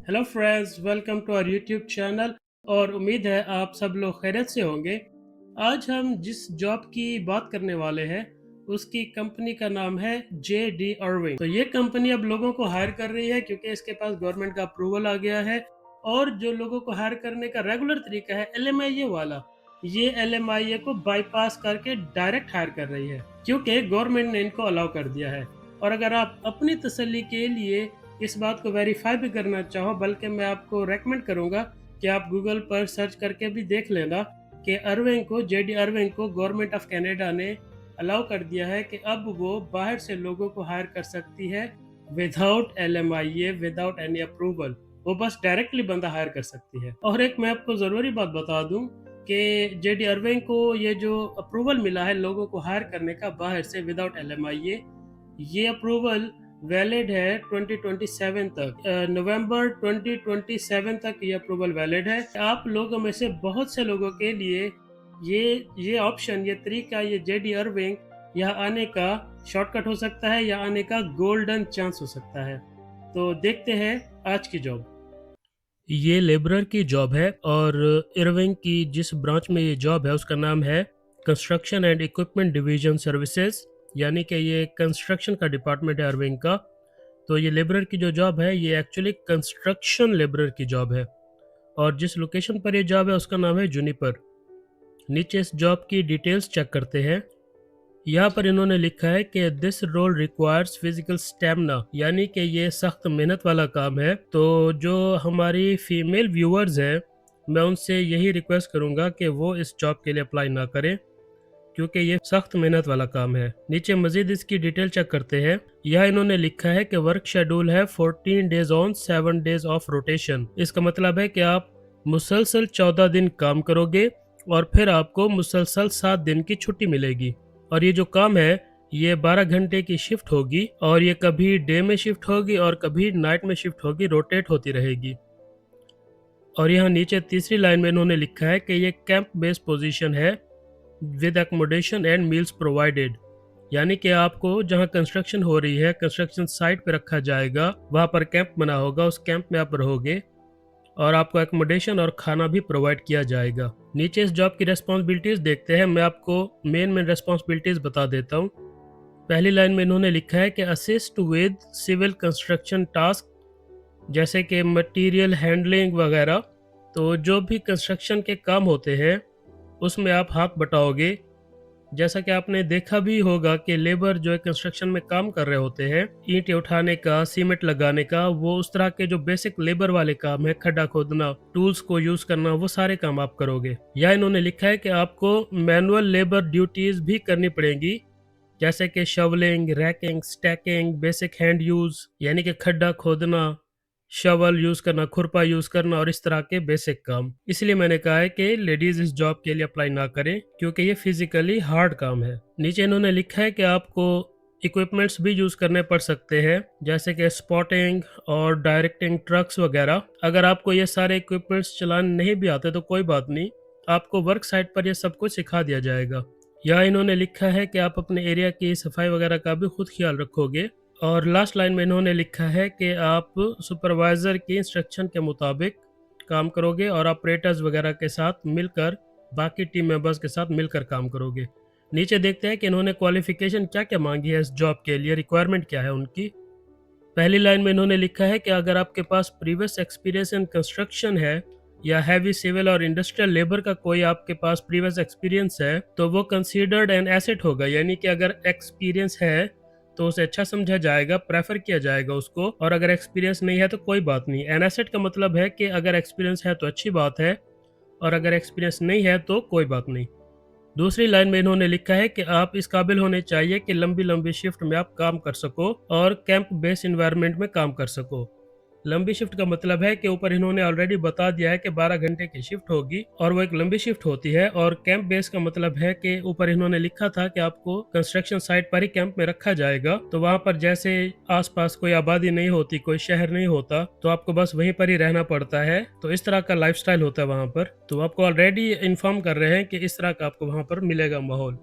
Hello friends, welcome to our YouTube channel. और उम्मीद है आप सब लोग खैरियत से होंगे। आज हम जिस जॉब की बात करने वाले हैं उसकी कंपनी का नाम है JD Irving। तो ये कंपनी अब लोगों को हायर कर रही है क्योंकि इसके पास गवर्नमेंट का अप्रूवल आ गया है। और जो लोगों को हायर करने का रेगुलर तरीका है LMIA वाला, ये LMIA को बाईपास करके डायरेक्ट हायर कर रही है क्योंकि गवर्नमेंट ने इनको अलाउ कर दिया है। और अगर आप अपनी तसल्ली के लिए इस बात को वेरीफाई भी करना चाहो, बल्कि मैं आपको रेकमेंड करूंगा कि आप गूगल पर सर्च करके भी देख लेना कि JD अर्विंग को गवर्नमेंट ऑफ कनाडा ने अलाउ कर दिया है कि अब वो बाहर से लोगों को हायर कर सकती है without LMIA, without any approval. वो बस डायरेक्टली बंदा हायर कर सकती है। और एक मैं आपको ज़रूरी बात बता दूं कि JD अर्विंग को ये जो अप्रूवल मिला है लोगों को हायर करने का बाहर से विदाउट LMIA, ये अप्रूवल वैलिड है 2027 तक। नवंबर 2027 तक ये अप्रूवल वैलिड है। आप लोगों में से बहुत से लोगों के लिए ये ऑप्शन, ये तरीका, ये JD अर्विंग यहाँ आने का शॉर्टकट हो सकता है या आने का गोल्डन चांस हो सकता है। तो देखते हैं आज की जॉब। ये लेबरर की जॉब है और इरविंग की जिस ब्रांच में ये जॉब है उसका नाम है construction and equipment division services, यानी कि ये कंस्ट्रक्शन का डिपार्टमेंट है इरविंग का। तो ये लेबरर की जो जॉब है ये एक्चुअली कंस्ट्रक्शन लेबरर की जॉब है और जिस लोकेशन पर ये जॉब है उसका नाम है जुनिपर। नीचे इस जॉब की डिटेल्स चेक करते हैं। यहाँ पर इन्होंने लिखा है कि this role requires physical stamina, यानी कि ये सख्त मेहनत वाला काम है। तो जो हमारी फीमेल व्यूअर्स हैं, मैं उनसे यही रिक्वेस्ट करूँगा कि वो इस जॉब के लिए अप्लाई ना करें क्योंकि ये सख्त मेहनत वाला काम है। नीचे मजीद इसकी डिटेल चेक करते हैं। यह इन्होंने लिखा है कि वर्क शेड्यूल है 14 days on 7 days of rotation. इसका मतलब है कि आप मुसलसल 14 दिन काम करोगे और फिर आपको मुसलसल 7 दिन की छुट्टी मिलेगी। और ये जो काम है ये 12 घंटे की शिफ्ट होगी और ये कभी डे में शिफ्ट होगी और कभी नाइट में शिफ्ट होगी, रोटेट होती रहेगी। और यहाँ नीचे तीसरी लाइन में इन्होंने लिखा है कि ये कैंप बेस्ड पोजीशन है with accommodation and meals provided, यानी कि आपको जहां कंस्ट्रक्शन हो रही है, कंस्ट्रक्शन साइट पे रखा जाएगा, वहां पर कैंप बना होगा, उस कैंप में आप रहोगे और आपको एकोमोडेशन और खाना भी प्रोवाइड किया जाएगा। नीचे इस जॉब की रेस्पॉन्सिबिलिटीज देखते हैं। मैं आपको मेन रेस्पॉन्सिबिलिटीज बता देता हूँ। पहली लाइन में इन्होंने लिखा है कि assist with civil construction task, जैसे कि मटेरियल हैंडलिंग वगैरह। तो जो भी कंस्ट्रक्शन के काम होते हैं उसमें आप हाथ बटाओगे। जैसा कि आपने देखा भी होगा कि लेबर जो है कंस्ट्रक्शन में काम कर रहे होते हैं, ईंटें उठाने का, सीमेंट लगाने का, वो उस तरह के जो बेसिक लेबर वाले काम है, खड्डा खोदना, टूल्स को यूज करना, वो सारे काम आप करोगे। या इन्होंने लिखा है कि आपको मैनुअल लेबर ड्यूटीज भी करनी पड़ेंगी, जैसे कि shovelling, racking, stacking, basic hand use, यानी कि खड्डा खोदना, शवल यूज करना, खुरपा यूज करना और इस तरह के बेसिक काम। इसलिए मैंने कहा है कि लेडीज इस जॉब के लिए अप्लाई ना करें क्योंकि ये फिजिकली हार्ड काम है। नीचे इन्होंने लिखा है कि आपको इक्विपमेंट्स भी यूज करने पड़ सकते हैं, जैसे कि स्पॉटिंग और डायरेक्टिंग ट्रक्स वगैरह। अगर आपको ये सारे इक्विपमेंट्स चलाने नहीं भी आते तो कोई बात नहीं, आपको वर्क साइट पर यह सब कुछ सिखा दिया जाएगा। यहाँ इन्होंने लिखा है कि आप अपने एरिया की सफाई वगैरह का भी खुद ख्याल रखोगे। और लास्ट लाइन में इन्होंने लिखा है कि आप सुपरवाइज़र की इंस्ट्रक्शन के मुताबिक काम करोगे और ऑपरेटर्स वगैरह के साथ मिलकर, बाकी टीम मेंबर्स के साथ मिलकर काम करोगे। नीचे देखते हैं कि इन्होंने क्वालिफिकेशन क्या क्या मांगी है इस जॉब के लिए, रिक्वायरमेंट क्या है उनकी। पहली लाइन में इन्होंने लिखा है कि अगर आपके पास प्रीवियस एक्सपीरियंस इन कंस्ट्रक्शन है या हैवी सिविल और इंडस्ट्रियल लेबर का कोई आपके पास प्रीवियस एक्सपीरियंस है तो वो कंसीडर्ड एन एसेट होगा, यानी कि अगर एक्सपीरियंस है तो उसे अच्छा समझा जाएगा, प्रेफर किया जाएगा उसको। और अगर एक्सपीरियंस नहीं है तो कोई बात नहीं। एन एसेट का मतलब है कि अगर एक्सपीरियंस है तो अच्छी बात है और अगर एक्सपीरियंस नहीं है तो कोई बात नहीं। दूसरी लाइन में इन्होंने लिखा है कि आप इस काबिल होने चाहिए कि लंबी लंबी शिफ्ट में आप काम कर सको और कैंप बेस इन्वायरमेंट में काम कर सको। लंबी शिफ्ट का मतलब है कि ऊपर इन्होंने ऑलरेडी बता दिया है कि 12 घंटे की शिफ्ट होगी और वो एक लंबी शिफ्ट होती है। और कैंप बेस का मतलब है कि ऊपर इन्होंने लिखा था कि आपको कंस्ट्रक्शन साइट पर ही कैंप में रखा जाएगा। तो वहां पर जैसे आसपास कोई आबादी नहीं होती, कोई शहर नहीं होता, तो आपको बस वहीं पर ही रहना पड़ता है। तो इस तरह का लाइफस्टाइल होता है वहां पर। तो आपको ऑलरेडी इन्फॉर्म कर रहे हैं कि इस तरह का आपको वहां पर मिलेगा माहौल।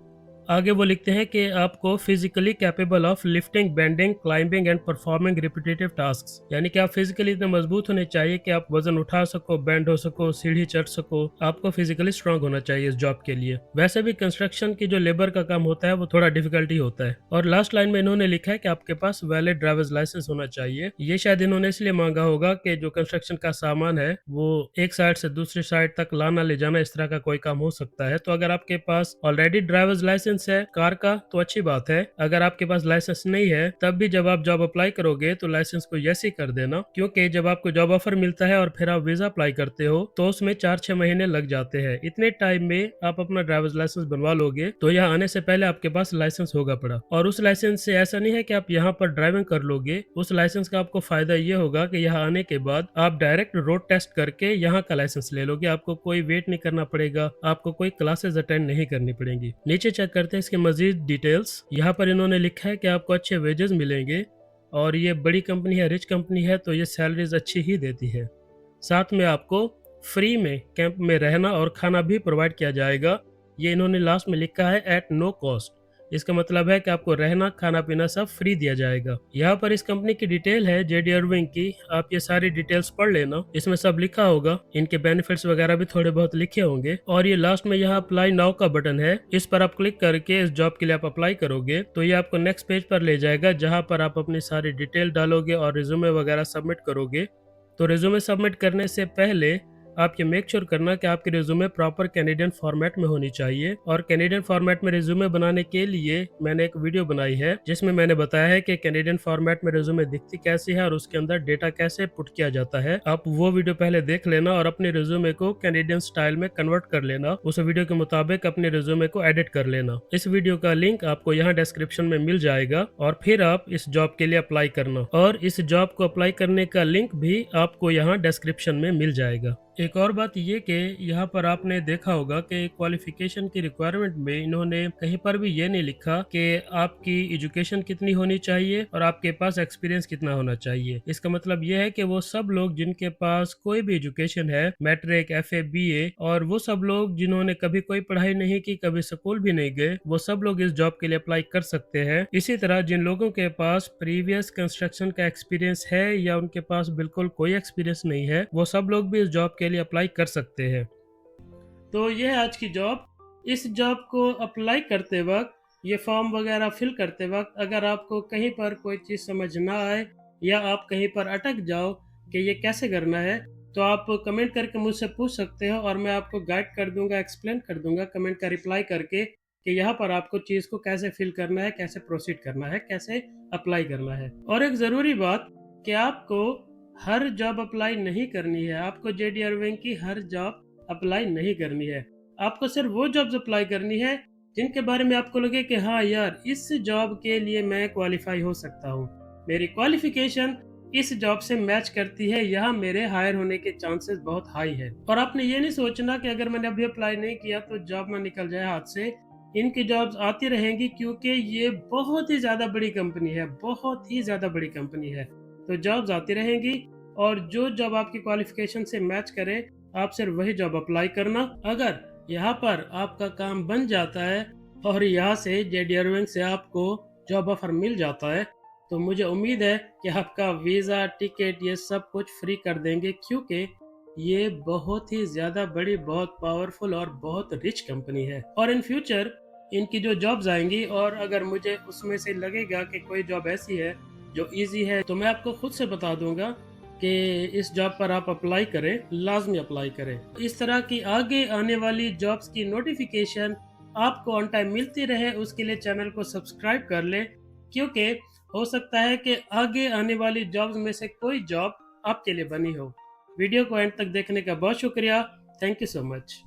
आगे वो लिखते हैं कि आपको physically capable of lifting, bending, climbing and performing repetitive tasks, यानी कि आप फिजिकली इतने मजबूत होने चाहिए कि आप वजन उठा सको, बेंड हो सको, सीढ़ी चढ़ सको। आपको फिजिकली स्ट्रांग होना चाहिए इस जॉब के लिए। वैसे भी कंस्ट्रक्शन की जो लेबर का काम होता है वो थोड़ा डिफिकल्टी होता है। और लास्ट लाइन में इन्होंने लिखा है कि आपके पास वैलिड ड्राइवर्स लाइसेंस होना चाहिए। ये शायद इन्होंने इसलिए मांगा होगा कि जो कंस्ट्रक्शन का सामान है वो एक साइड से दूसरी साइड तक लाना ले जाना इस तरह का कोई काम हो सकता है। तो अगर आपके पास ऑलरेडी ड्राइवर्स लाइसेंस है कार का तो अच्छी बात है। अगर आपके पास लाइसेंस नहीं है तब भी जब आप जॉब अप्लाई करोगे तो लाइसेंस को यस ही कर देना, क्योंकि जब आपको जॉब ऑफर मिलता है और फिर आप वीजा अप्लाई करते हो तो उसमें 4-6 महीने लग जाते हैं। इतने टाइम में आप अपना ड्राइवर्स लाइसेंस बनवा लोगे तो यहाँ आने से पहले आपके पास लाइसेंस होगा पड़ा। और उस लाइसेंस से ऐसा नहीं है कि आप यहाँ पर ड्राइविंग कर लोगे। उस लाइसेंस का आपको फायदा ये होगा कि यहाँ आने के बाद आप डायरेक्ट रोड टेस्ट करके यहाँ का लाइसेंस ले लोगे। आपको कोई वेट नहीं करना पड़ेगा, आपको कोई क्लासेस अटेंड नहीं करनी पड़ेंगी। नीचे चेक करते हैं इसके मजीद डिटेल्स। यहाँ पर इन्होंने लिखा है कि आपको अच्छे वेजेस मिलेंगे और ये बड़ी कंपनी है, रिच कंपनी है, तो ये सैलरीज अच्छी ही देती है। साथ में आपको फ्री में कैंप में रहना और खाना भी प्रोवाइड किया जाएगा। ये इन्होंने लास्ट में लिखा है एट नो कॉस्ट। इसका मतलब है कि आपको रहना, खाना पीना सब फ्री दिया जाएगा। यहाँ पर इस कंपनी की डिटेल है जेडी अर्विंग की, आप ये सारी डिटेल्स पढ़ लेना, इसमें सब लिखा होगा। इनके बेनिफिट्स वगैरह भी थोड़े बहुत लिखे होंगे। और ये लास्ट में यहाँ अप्लाई नाउ का बटन है, इस पर आप क्लिक करके इस जॉब के लिए आप अप्लाई करोगे तो ये आपको नेक्स्ट पेज पर ले जाएगा जहाँ पर आप अपनी सारी डिटेल डालोगे और रिज्यूमे वगैरह सबमिट करोगे। तो रिज्यूमे सबमिट करने से पहले आप ये मेक श्योर करना कि आपकी रिज्यूमे प्रॉपर कैनेडियन फॉर्मेट में होनी चाहिए। और कैनेडियन फॉर्मेट में रिज्यूमे बनाने के लिए मैंने एक वीडियो बनाई है जिसमें मैंने बताया है कि कैनेडियन फॉर्मेट में रिज्यूमे दिखती कैसी है और उसके अंदर डेटा कैसे पुट किया जाता है। आप वो वीडियो पहले देख लेना और अपने रिज्यूमे को कैनेडियन स्टाइल में कन्वर्ट कर लेना। उस वीडियो के मुताबिक अपने रिज्यूमे को एडिट कर लेना। इस वीडियो का लिंक आपको यहाँ डिस्क्रिप्शन में मिल जाएगा और फिर आप इस जॉब के लिए अप्लाई करना। और इस जॉब को अप्लाई करने का लिंक भी आपको यहाँ डिस्क्रिप्शन में मिल जाएगा। एक और बात ये कि यहाँ पर आपने देखा होगा कि क्वालिफिकेशन की रिक्वायरमेंट में इन्होंने कहीं पर भी ये नहीं लिखा कि आपकी एजुकेशन कितनी होनी चाहिए और आपके पास एक्सपीरियंस कितना होना चाहिए। इसका मतलब ये है कि वो सब लोग जिनके पास कोई भी एजुकेशन है, मैट्रिक, एफए, बीए, और वो सब लोग जिन्होंने कभी कोई पढ़ाई नहीं की, कभी स्कूल भी नहीं गए, वो सब लोग इस जॉब के लिए अप्लाई कर सकते हैं। इसी तरह जिन लोगों के पास प्रीवियस कंस्ट्रक्शन का एक्सपीरियंस है या उनके पास बिल्कुल कोई एक्सपीरियंस नहीं है, वो सब लोग भी इस जॉब के लिए अप्लाई कर सकते हैं। तो ये है आज की जॉब। इस जॉब को अप्लाई करते वक्त, ये फॉर्म वगैरह फिल करते वक्त अगर आपको कहीं पर कोई चीज़ समझ ना आए या आप कहीं पर अटक जाओ कि ये कैसे करना है, तो आप कमेंट करके मुझसे पूछ सकते हो और मैं आपको गाइड कर दूंगा, एक्सप्लेन कर दूंगा कमेंट का रिप्लाई करके कि यहाँ पर आपको चीज़ को कैसे फिल करना है, कैसे प्रोसीड करना है, कैसे अप्लाई करना है। और एक ज़रूरी बात कि आपको हर जॉब अप्लाई नहीं करनी है। आपको जेडी अर्विंग की हर जॉब अप्लाई नहीं करनी है। आपको सिर्फ वो जॉब्स अप्लाई करनी है जिनके बारे में आपको लगे कि हाँ यार, इस जॉब के लिए मैं क्वालिफाई हो सकता हूँ, मेरी क्वालिफिकेशन इस जॉब से मैच करती है, यहाँ मेरे हायर होने के चांसेस बहुत हाई है। और आपने ये नहीं सोचना कि अगर मैंने अभी अप्लाई नहीं किया तो जॉब ना निकल जाए हाथ से। इनकी जॉब्स आती रहेंगी क्योंकि ये बहुत ही ज़्यादा बड़ी कंपनी है, बहुत ही ज़्यादा बड़ी कंपनी है। तो जॉब्स आती रहेंगी और जो जॉब आपकी क्वालिफिकेशन से मैच करे आप सिर्फ वही जॉब अप्लाई करना। अगर यहाँ पर आपका काम बन जाता है और यहाँ से जेडी अर्विंग से आपको जॉब ऑफर मिल जाता है तो मुझे उम्मीद है कि आपका वीज़ा, टिकट, ये सब कुछ फ्री कर देंगे, क्योंकि ये बहुत ही ज़्यादा बड़ी, बहुत पावरफुल और बहुत रिच कंपनी है। और इन फ्यूचर इनकी जो जॉब्स आएंगी और अगर मुझे उसमें से लगेगा कि कोई जॉब ऐसी है जो इजी है तो मैं आपको खुद से बता दूंगा कि इस जॉब पर आप अप्लाई करें, लाजमी अप्लाई करें। इस तरह की आगे आने वाली जॉब्स की नोटिफिकेशन आपको ऑन टाइम मिलती रहे, उसके लिए चैनल को सब्सक्राइब कर लें, क्योंकि हो सकता है कि आगे आने वाली जॉब्स में से कोई जॉब आपके लिए बनी हो। वीडियो को एंड तक देखने का बहुत शुक्रिया। Thank you so much.